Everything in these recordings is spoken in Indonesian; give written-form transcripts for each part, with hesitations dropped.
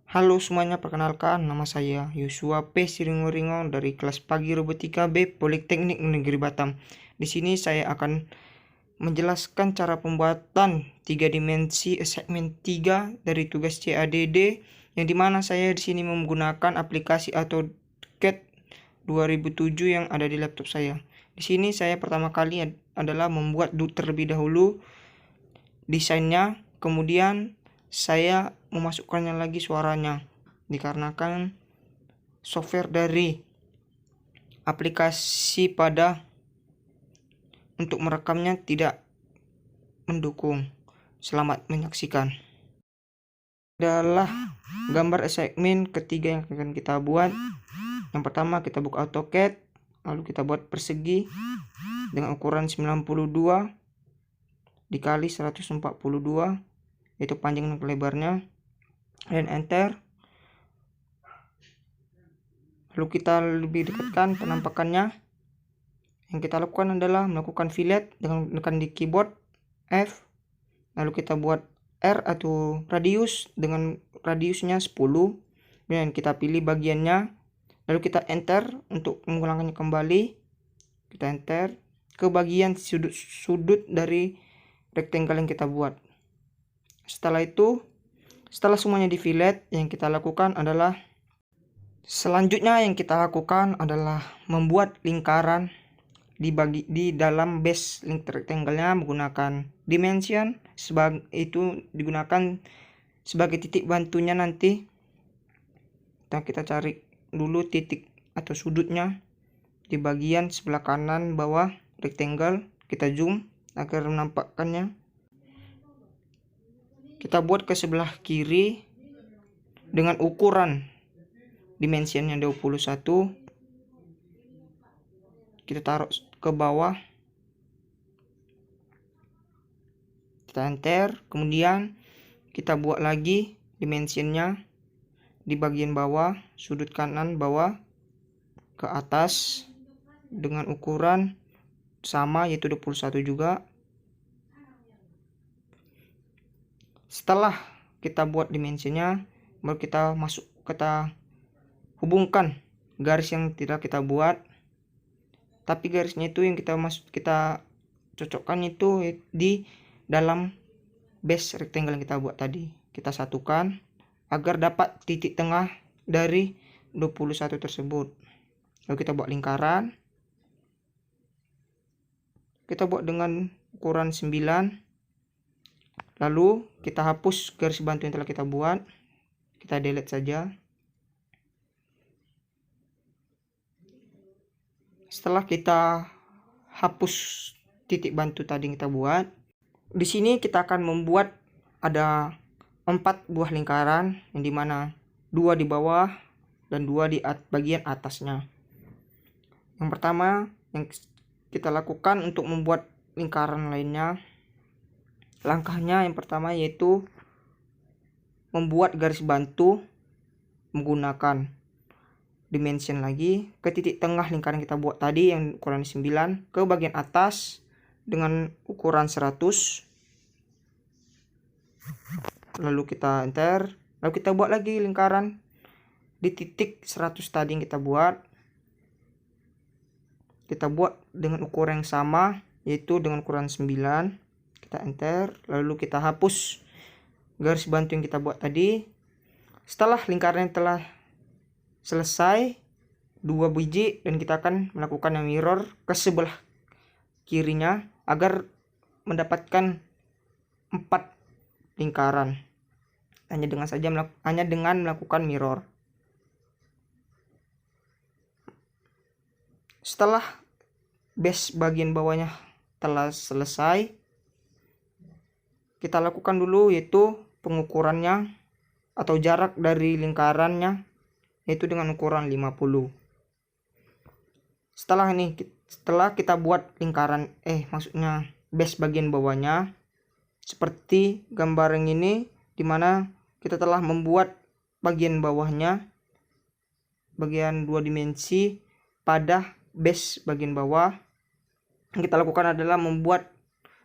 Halo semuanya, perkenalkan nama saya Yosua P. Siringo dari kelas pagi Robotika B Politeknik Negeri Batam. Di sini saya akan menjelaskan cara pembuatan 3 dimensi segmen 3 dari tugas CADD, yang dimana saya di sini menggunakan aplikasi AutoCAD 2007 yang ada di laptop saya. Di sini saya pertama kali adalah membuat terlebih dahulu desainnya, kemudian saya memasukkannya lagi suaranya, dikarenakan software dari aplikasi pada untuk merekamnya tidak mendukung. Selamat menyaksikan. Adalah gambar segmen ketiga yang akan kita buat. Yang pertama kita buka AutoCAD, lalu kita buat persegi dengan ukuran 92 dikali 142, yaitu panjang dan lebarnya, dan enter. Lalu kita lebih dekatkan penampakannya. Yang kita lakukan adalah melakukan fillet dengan menekan di keyboard F. Lalu kita buat R atau radius dengan radiusnya 10, dan kita pilih bagiannya. Lalu kita enter untuk mengulangannya kembali. Kita enter ke bagian sudut-sudut dari rectangle yang kita buat. Setelah itu, setelah semuanya di fillet, yang kita lakukan adalah membuat lingkaran di dalam base rectangle-nya menggunakan dimension. Itu digunakan sebagai titik bantunya nanti. Kita cari dulu titik atau sudutnya di bagian sebelah kanan bawah rectangle. Kita zoom agar menampakkannya. Kita buat ke sebelah kiri dengan ukuran dimensinya 21. Kita taruh ke bawah. Kita enter. Kemudian kita buat lagi dimensinya di bagian bawah, sudut kanan bawah ke atas dengan ukuran sama, yaitu 21 juga. Setelah kita buat dimensinya, baru kita hubungkan garis yang tidak kita buat, tapi garisnya itu yang kita cocokkan itu di dalam base rectangle yang kita buat tadi. Kita satukan agar dapat titik tengah dari 21 tersebut. Lalu kita buat lingkaran. Kita buat dengan ukuran 9. Lalu kita hapus garis bantu yang telah kita buat. Kita delete saja. Setelah kita hapus titik bantu tadi yang kita buat, di sini kita akan membuat ada 4 buah lingkaran, yang dimana 2 di bawah dan 2 di bagian atasnya. Yang pertama yang kita lakukan untuk membuat lingkaran lainnya, langkahnya yang pertama yaitu membuat garis bantu menggunakan dimension lagi ke titik tengah lingkaran kita buat tadi yang ukuran 9 ke bagian atas dengan ukuran 100. Lalu kita enter. Lalu kita buat lagi lingkaran di titik 100 tadi yang kita buat. Kita buat dengan ukuran yang sama, yaitu dengan ukuran 9. Kita enter. Lalu kita hapus garis bantu yang kita buat tadi. Setelah lingkaran telah selesai 2 biji, dan kita akan melakukan yang mirror ke sebelah kirinya agar mendapatkan 4 lingkaran hanya dengan melakukan mirror. Setelah base bagian bawahnya telah selesai, kita lakukan dulu yaitu pengukurannya atau jarak dari lingkarannya, yaitu dengan ukuran 50. Setelah kita buat lingkaran maksudnya base bagian bawahnya seperti gambar yang ini, dimana kita telah membuat bagian bawahnya, bagian 2 dimensi pada base bagian bawah. Yang kita lakukan adalah membuat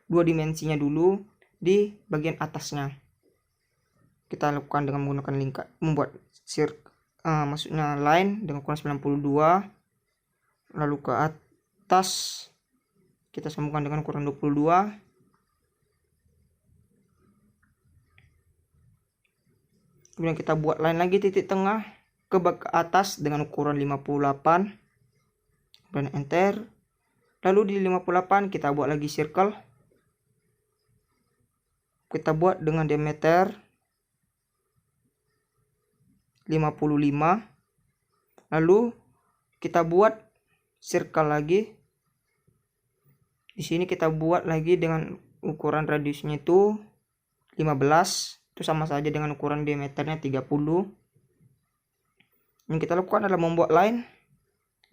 2 dimensinya dulu di bagian atasnya. kita lakukan dengan menggunakan lingkar, membuat maksudnya line dengan ukuran 92, lalu ke atas kita sambungkan dengan ukuran 22, kemudian kita buat line lagi titik tengah ke atas dengan ukuran 58, kemudian enter. Lalu di 58 kita buat lagi circle, kita buat dengan diameter 55, lalu kita buat circle lagi. Di sini kita buat lagi dengan ukuran radiusnya itu 15, itu sama saja dengan ukuran diameternya 30. Yang kita lakukan adalah membuat line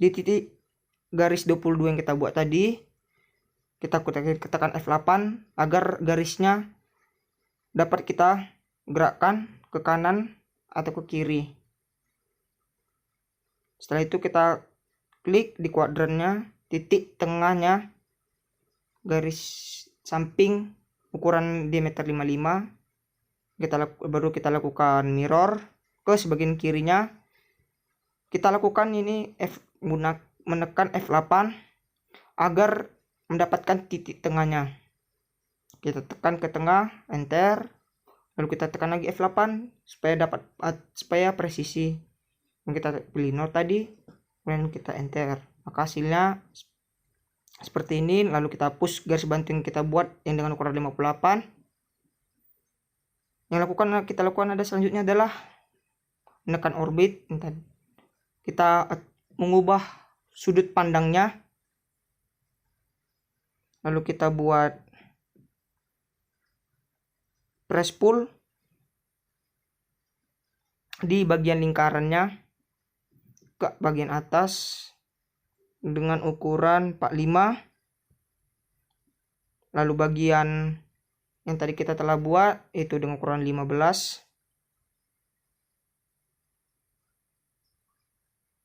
di titik garis 22 yang kita buat tadi. Kita tekan F8 agar garisnya dapat kita gerakkan ke kanan atau ke kiri. Setelah itu kita klik di kuadrannya, titik tengahnya garis samping ukuran diameter 55. Baru kita lakukan mirror ke sebagian kirinya. Kita lakukan ini menekan F8 agar mendapatkan titik tengahnya. Kita tekan ke tengah, enter. Lalu kita tekan lagi F8 supaya presisi. Yang kita pilih nol tadi, kemudian kita enter. Maka hasilnya seperti ini. Lalu kita hapus garis bantu yang kita buat yang dengan ukuran 58. Yang kita lakukan ada selanjutnya adalah menekan orbit. Kita mengubah sudut pandangnya. Lalu kita buat press pull di bagian lingkarannya ke bagian atas dengan ukuran 45. Lalu bagian yang tadi kita telah buat itu dengan ukuran 15.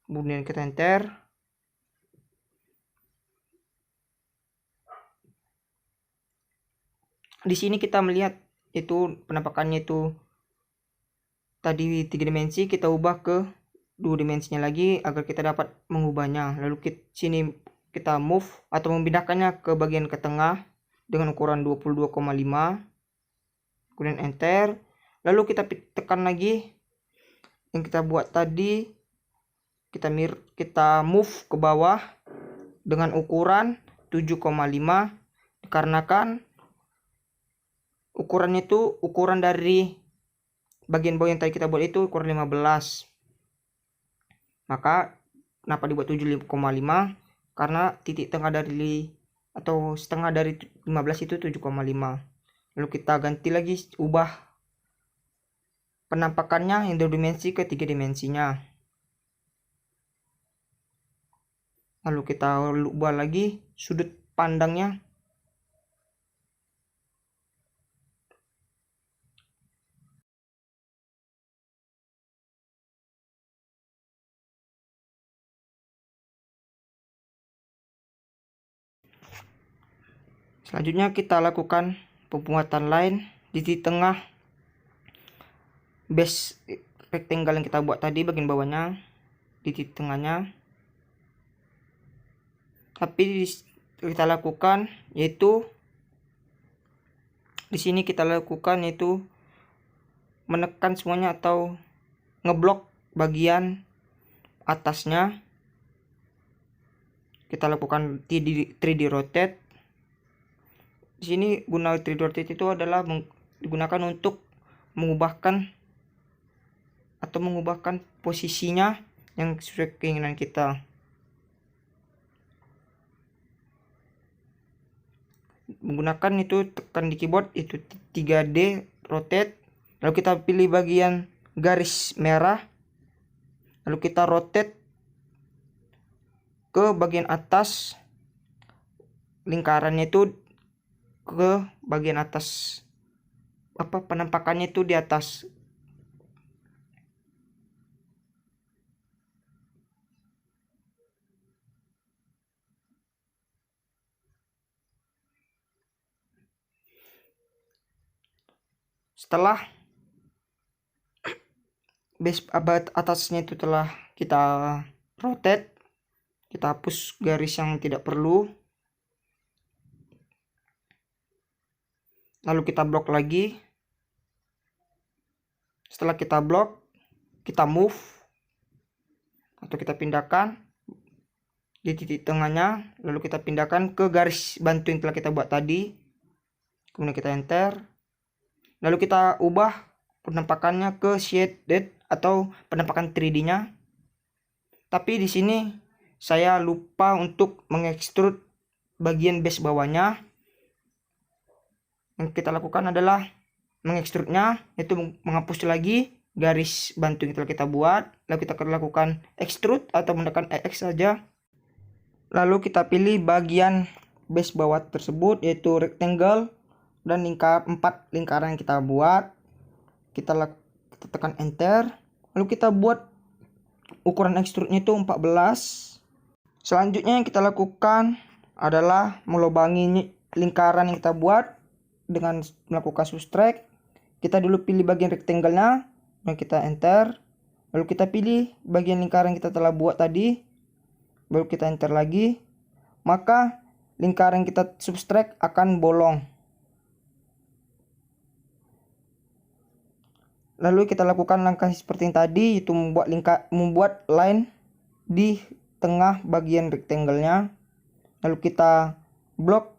Kemudian kita enter. Di sini kita melihat itu penampakannya itu tadi 3 dimensi, kita ubah ke 2 dimensinya lagi agar kita dapat mengubahnya. Lalu sini kita move atau memindahkannya ke bagian ke tengah dengan ukuran 22,5. Kemudian enter. Lalu kita tekan lagi yang kita buat tadi, kita move ke bawah dengan ukuran 7,5, dikarenakan ukurannya itu ukuran dari bagian bawah yang tadi kita buat itu ukuran 15. Maka kenapa dibuat 7,5? Karena titik tengah dari atau setengah dari 15 itu 7,5. Lalu kita ganti lagi, ubah penampakannya yang 2 dimensi ke 3 dimensinya. Lalu kita ubah lagi sudut pandangnya. Selanjutnya kita lakukan pembuatan line di titik tengah base rectangle yang kita buat tadi, bagian bawahnya di titik tengahnya. Tapi kita lakukan yaitu di sini kita lakukan yaitu menekan semuanya atau ngeblok bagian atasnya. Kita lakukan 3D rotate. Di sini guna 3D rotate itu adalah digunakan untuk mengubahkan posisinya yang sesuai keinginan kita. Menggunakan itu tekan di keyboard itu 3D rotate. Lalu kita pilih bagian garis merah. Lalu kita rotate ke bagian atas lingkarannya itu, ke bagian atas penampakannya itu di atas. Setelah base abad atasnya itu telah kita rotate, kita hapus garis yang tidak perlu, lalu kita blok lagi. Setelah kita blok, kita move atau kita pindahkan di titik tengahnya, lalu kita pindahkan ke garis bantu yang telah kita buat tadi. Kemudian kita enter, lalu kita ubah penampakannya ke shaded atau penampakan 3D nya. Tapi di sini saya lupa untuk mengekstrud bagian base bawahnya. Yang kita lakukan adalah mengekstrudnya, yaitu menghapus lagi garis bantu yang telah kita buat, lalu kita akan lakukan extrude atau menekan EX saja. Lalu kita pilih bagian base bawah tersebut, yaitu rectangle dan 4 lingkaran yang kita buat. Kita tekan enter, lalu kita buat ukuran extrude-nya itu 14. Selanjutnya yang kita lakukan adalah melubangi lingkaran yang kita buat dengan melakukan subtract. Kita dulu pilih bagian rectangle-nya, lalu kita enter, lalu kita pilih bagian lingkaran yang kita telah buat tadi, baru kita enter lagi, maka lingkaran yang kita subtract akan bolong. Lalu kita lakukan langkah seperti yang tadi, yaitu membuat line di tengah bagian rectangle-nya, lalu kita blok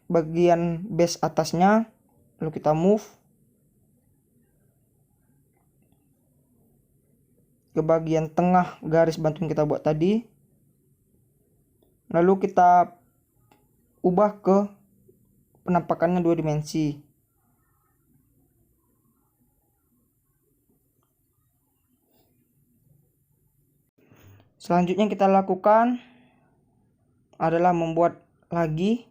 bagian base atasnya, lalu kita move ke bagian tengah garis bantu yang kita buat tadi, lalu kita ubah ke penampakannya 2 dimensi. Selanjutnya kita lakukan adalah membuat lagi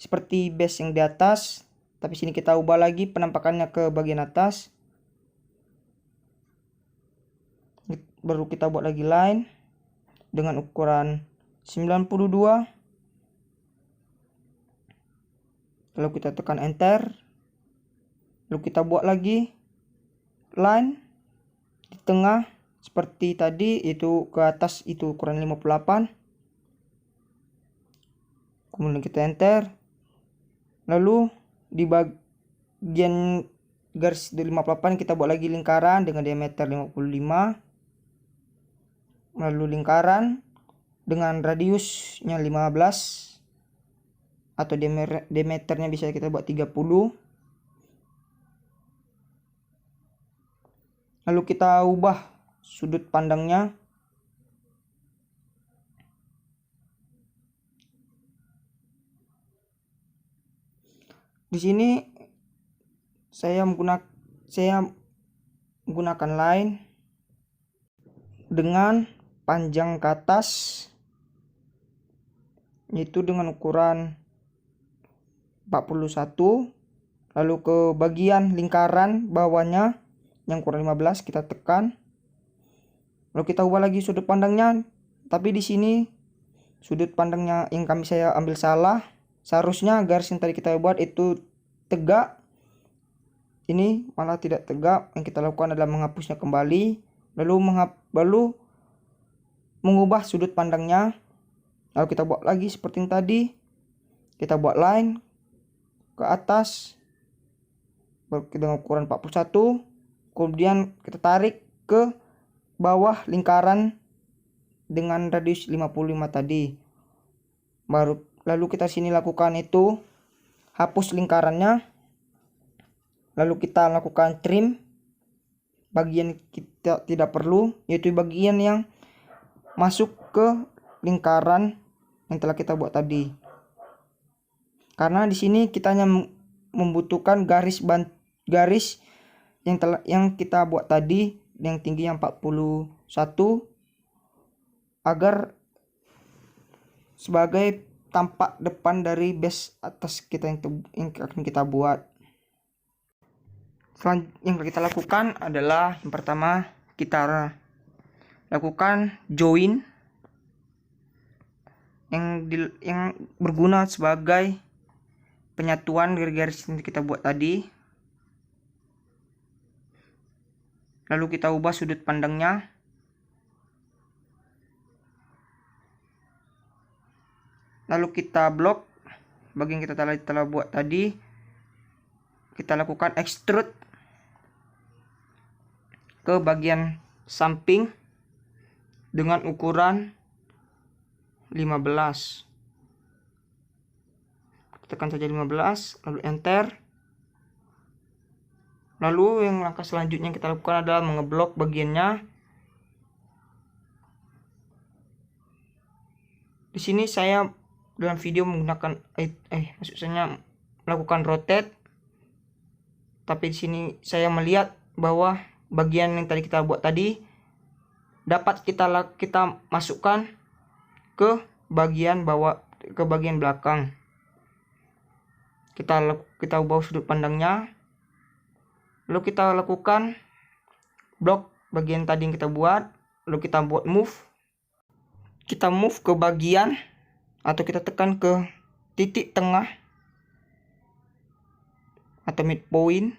seperti base yang di atas, tapi sini kita ubah lagi penampakannya ke bagian atas. Baru kita buat lagi line dengan ukuran 92, lalu kita tekan enter, lalu kita buat lagi line di tengah seperti tadi, itu ke atas itu ukuran 58, kemudian kita enter, lalu di bagian garis 58 kita buat lagi lingkaran dengan diameter 55, lalu lingkaran dengan radiusnya 15 atau diameternya bisa kita buat 30. Lalu kita ubah sudut pandangnya. Di sini saya menggunakan line dengan panjang ke atas, yaitu dengan ukuran 41, lalu ke bagian lingkaran bawahnya yang ukuran 15 kita tekan, lalu kita ubah lagi sudut pandangnya. Tapi di sini sudut pandangnya yang saya ambil salah, seharusnya garis yang tadi kita buat itu tegak, ini malah tidak tegak. Yang kita lakukan adalah menghapusnya kembali, lalu mengubah sudut pandangnya, lalu kita buat lagi seperti yang tadi, kita buat line ke atas dengan ukuran 41, kemudian kita tarik ke bawah lingkaran dengan radius 55 tadi. Lalu kita sini lakukan itu hapus lingkarannya, lalu kita lakukan trim bagian kita tidak perlu, yaitu bagian yang masuk ke lingkaran yang telah kita buat tadi. Karena di sini kita hanya membutuhkan garis yang kita buat tadi yang tingginya 41 agar sebagai tampak depan dari base atas kita yang akan kita buat. Yang kita lakukan adalah yang pertama kita lakukan join yang berguna sebagai penyatuan garis-garis yang kita buat tadi. Lalu kita ubah sudut pandangnya. Lalu kita blok bagian kita telah buat tadi. Kita lakukan extrude ke bagian samping dengan ukuran 15. Tekan saja 15, lalu enter. Lalu yang langkah selanjutnya yang kita lakukan adalah mengeblok bagiannya. Di sini saya dalam video menggunakan maksudnya melakukan rotate. Tapi di sini saya melihat bahwa bagian yang tadi kita buat tadi dapat kita masukkan ke bagian bawah, ke bagian belakang. Kita ubah sudut pandangnya. Lalu kita lakukan blok bagian tadi yang kita buat. Lalu kita buat move. Kita move ke bagian atau kita tekan ke titik tengah atau midpoint.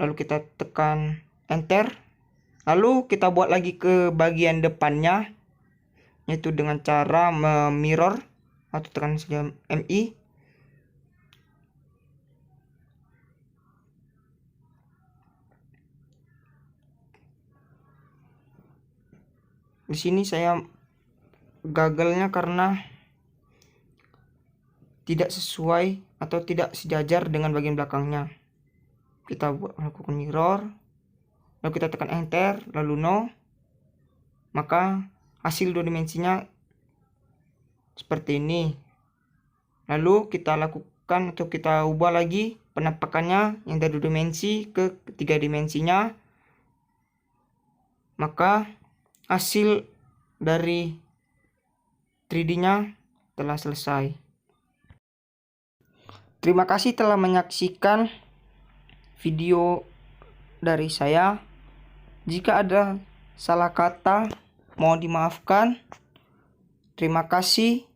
Lalu kita tekan enter. Lalu kita buat lagi ke bagian depannya, yaitu dengan cara mirror atau tekan saja MI. Di sini saya gagalnya karena tidak sesuai atau tidak sejajar dengan bagian belakangnya. Kita lakukan mirror, lalu kita tekan enter, lalu no, maka hasil dua dimensinya seperti ini. Lalu kita lakukan atau kita ubah lagi penampakannya yang dari 2 dimensi ke 3 dimensinya, maka hasil dari 3D-nya telah selesai. Terima kasih telah menyaksikan video dari saya. Jika ada salah kata, mohon dimaafkan. Terima kasih.